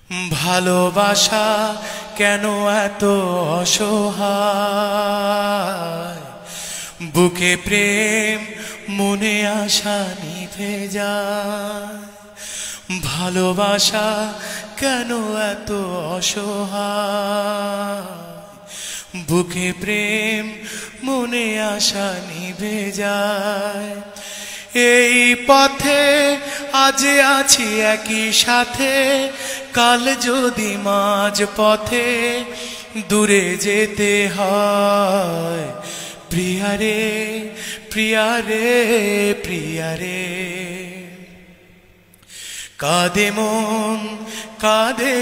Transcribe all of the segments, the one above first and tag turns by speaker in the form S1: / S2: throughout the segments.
S1: ভালোবাসা কেন এত অসহায়, বুকে প্রেম মনে আশা নিভে যায়। ভালোবাসা কেন এত অসহায়, বুকে প্রেম মনে আশা নিভে যায়। এই পথে আজ আছি একই সাথে, কাল যদি মাঝ পথে দূরে যেতে হয়। প্রিয়ারে প্রিয়ারে প্রিয়ারে, কাঁদে মন কাঁদে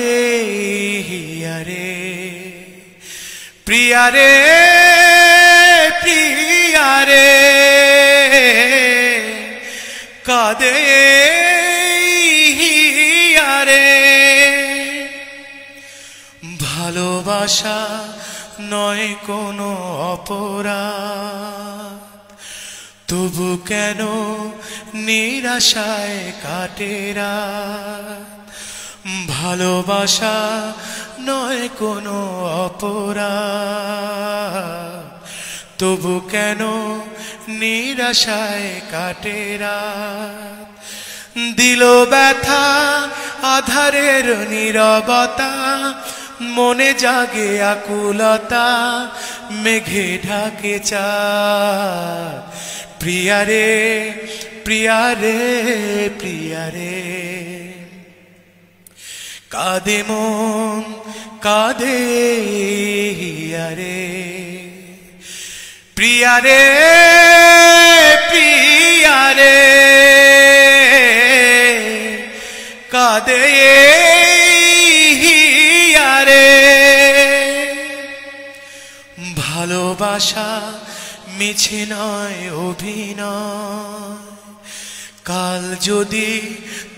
S1: হিয়ারে। প্রিয়ারে প্রিয়ারে, কাঁদে হিয়ারে। ভালোবাসা নয় কোনো অপরাধ, তবু কেন নিরাশায় কাটে রাত। ভালোবাসা নয় কোনো অপরাধ, তবু কেন নিরাশায় কাটে রাত। দিল ব্যথা আধারের নীরবতা, মনে জাগে আকুলতা, মেঘে ঢাকে চাঁদ। প্রিয়ারে প্রিয়ারে প্রিয়ারে, কাঁদে মন কাঁদে হিয়ারে। প্রিয়ারে প্রিয়ারে, কাঁদে হিয়ারে। ভালোবাসা মিছে নয় অভিনয়, কাল যদি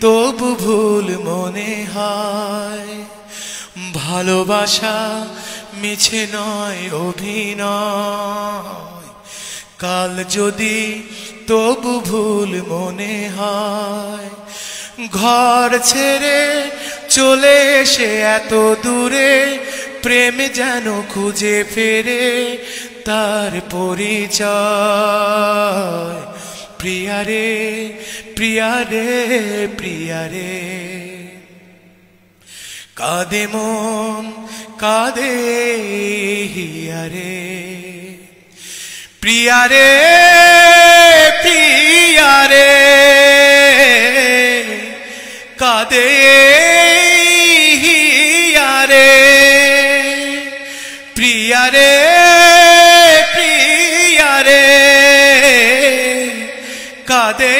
S1: তবু ভুল মনে হয়। ভালোবাসা মিছে নয় অভিনয়, কাল যদি তবু ভুল মনে হয়। ঘর ছেড়ে চলে এসে এত দূরে, প্রেম যেন খুঁজে ফেরে তার পরিচয়। প্রিয়ারে প্রিয়ারে প্রিয়ারে, কাঁদে মন কাঁদে হিয়ারে। প্রিয়ারে প্রিয়ারে, কাঁদে হিয়ারে। প্রিয়ারে প্রিয়ারে, কাঁদে